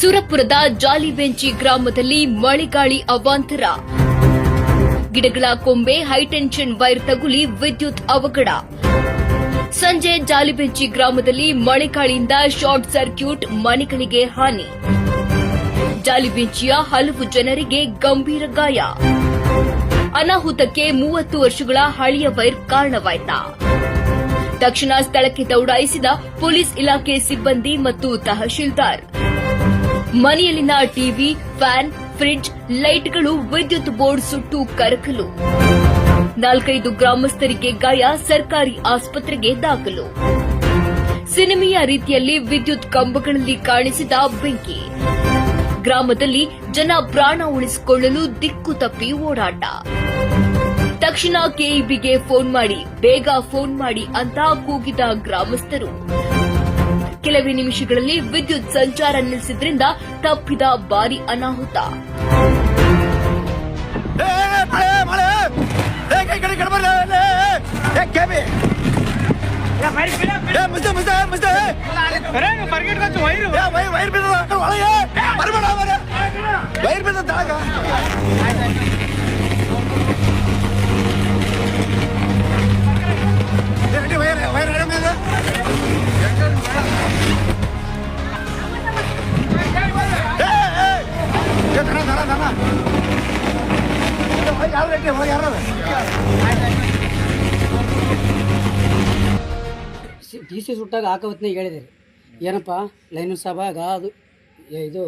ಸುರಪುರದ ಜಾಲಿಬೆಂಚಿ ಗ್ರಾಮದಲ್ಲಿ ಮಳೆಗಾಳಿ ಅವಾಂತರ. ಗಿಡಗಳ ಕೊಂಬೆ ಹೈಟೆನ್ಷನ್ ವೈರ್ ತಗುಲಿ ವಿದ್ಯುತ್ ಅವಘಡ. ಸಂಜೆ ಜಾಲಿಬೆಂಚಿ ಗ್ರಾಮದಲ್ಲಿ ಮಳೆಗಾಳಿಯಿಂದ ಶಾರ್ಟ್ ಸರ್ಕ್ಯೂಟ್, ಮನೆಗಳಿಗೆ ಹಾನಿ. ಜಾಲಿಬೆಂಚಿಯ ಹಲವು ಜನರಿಗೆ ಗಂಭೀರ ಗಾಯ. ಅನಾಹುತಕ್ಕೆ 30 ವರ್ಷಗಳ ಹಳೆಯ ವೈರ್ ಕಾರಣವಾಯಿತಾ? ತಕ್ಷಣ ಸ್ಥಳಕ್ಕೆ ದೌಡಾಯಿಸಿದ ಪೊಲೀಸ್ ಇಲಾಖೆ ಸಿಬ್ಬಂದಿ ಮತ್ತು ತಹಶೀಲ್ದಾರ್. ಮನೆಯಲ್ಲಿನ ಟಿವಿ, ಫ್ಯಾನ್, ಫ್ರಿಡ್ಜ್, ಲೈಟ್ಗಳು, ವಿದ್ಯುತ್ ಬೋರ್ಡ್ ಸುಟ್ಟು ಕರಕಲು. 4-5 ಗ್ರಾಮಸ್ಥರಿಗೆ ಗಾಯ, ಸರ್ಕಾರಿ ಆಸ್ಪತ್ರೆಗೆ ದಾಖಲು. ಸಿನಿಮೆಯ ರೀತಿಯಲ್ಲಿ ವಿದ್ಯುತ್ ಕಂಬಗಳಲ್ಲಿ ಕಾಣಿಸಿದ ಬೆಂಕಿ. ಗ್ರಾಮದಲ್ಲಿ ಜನ ಪ್ರಾಣ ಉಳಿಸಿಕೊಳ್ಳಲು ದಿಕ್ಕು ತಪ್ಪಿ ಓಡಾಟ. ತಕ್ಷಣ ಕೆಇಬಿಗೆ ಫೋನ್ ಮಾಡಿ, ಬೇಗ ಫೋನ್ ಮಾಡಿ ಅಂತ ಕೂಗಿದ ಗ್ರಾಮಸ್ಥರು. ಕೆಲವೇ ನಿಮಿಷಗಳಲ್ಲಿ ವಿದ್ಯುತ್ ಸಂಚಾರ ನಿಲ್ಲಿಸಿದ್ರಿಂದ ತಪ್ಪಿದ ಭಾರಿ ಅನಾಹುತ. ಡಿಸಿ ಸುಟ್ಟಾಗ ಹಾಕೋತ್ನಾಗ ಹೇಳಿದಿರಿ ಏನಪ್ಪ ಲೈನ್ ಸಾಬಾಗ ಅದು ಇದು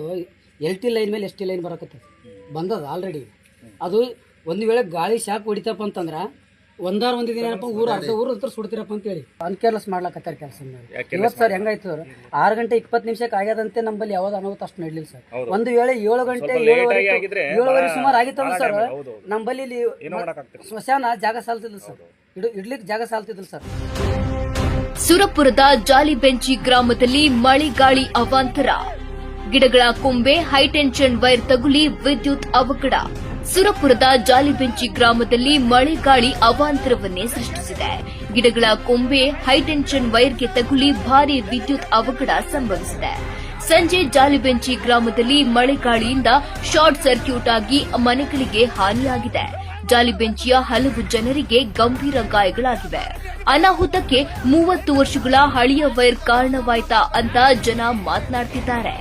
LT ಲೈನ್ ಮೇಲೆ ST ಲೈನ್ ಬರಕತ್ತೆ ಬಂದದ ಆಲ್ರೆಡಿ. ಅದು ಒಂದು ವೇಳೆ ಗಾಳಿ ಶಾಕ್ ಹೊಡಿತಪ್ಪ ಅಂತಂದ್ರೆ ಒಂದು ದಿನ ಏನಪ್ಪ ಅರ್ಧ ಊರು ಅಂತ ಸುಡ್ತಿರಪ್ಪ ಅಂತೇಳಿ ಅನ್ಕೇರ್ಲೆಸ್ ಮಾಡ್ಲಕತ್ತಾರ ಕೆಲಸ. ಇವತ್ತು ಸರ್ ಹೆಂಗಾಯ್ತು ಸರ್ 6 ಗಂಟೆ 20 ನಿಮಿಷಕ್ಕೆ ಆಗ್ಯದಂತೆ ನಮ್ಮಲ್ಲಿ ಯಾವ್ದು ಅನಾಹುತ ಅಷ್ಟು ನಡಲಿಲ್ಲ ಸರ್. ಒಂದು ವೇಳೆ 7 ಗಂಟೆ 7:15 ಸುಮಾರು ಆಗಿತ್ತಲ್ಲ ಸರ್, ನಮ್ಮಲ್ಲಿ ಇಲ್ಲಿ ಸ್ಮಶಾನ ಜಾಗ ಸಾಲ್ತಿದ್ದಿಲ್ಲ ಸರ್, ಇಡ್ಲಿಕ್ಕೆ ಜಾಗ ಸಾಲ್ತಿದ್ದಿಲ್ಲ ಸರ್. ಸುರಪುರದ ಜಾಲಿಬೆಂಚಿ ಗ್ರಾಮದಲ್ಲಿ ಮಳೆಗಾಳಿ ಅವಾಂತರ. ಗಿಡಗಳ ಕೊಂಬೆ ಹೈಟೆನ್ಷನ್ ವೈರ್ ತಗುಲಿ ವಿದ್ಯುತ್ ಅವಘಡ. ಸುರಪುರದ ಜಾಲಿಬೆಂಚಿ ಗ್ರಾಮದಲ್ಲಿ ಮಳೆಗಾಳಿ ಅವಾಂತರವನ್ನೇ ಸೃಷ್ಟಿಸಿದೆ. ಗಿಡಗಳ ಕೊಂಬೆ ಹೈಟೆನ್ಷನ್ ವೈರ್ಗೆ ತಗುಲಿ ಭಾರೀ ವಿದ್ಯುತ್ ಅವಘಡ ಸಂಭವಿಸಿದೆ. ಸಂಜೆ ಜಾಲಿಬೆಂಚಿ ಗ್ರಾಮದಲ್ಲಿ ಮಳೆಗಾಳಿಯಿಂದ ಶಾರ್ಟ್ ಸರ್ಕ್ಯೂಟ್ ಆಗಿ ಮನೆಗಳಿಗೆ ಹಾನಿಯಾಗಿದೆ. ಜಾಲಿಬೆಂಚಿಯ ಹಲವು ಜನರಿಗೆ ಗಂಭೀರ ಗಾಯಗಳಾಗಿವೆ. ಅನಾಹುತಕ್ಕೆ 30 ವರ್ಷಗಳ ಹಳೆಯ ವೈರ್ ಕಾರಣವಾಯ್ತಾ ಅಂತ ಜನ ಮಾತನಾಡ್ತಿದ್ದಾರೆ.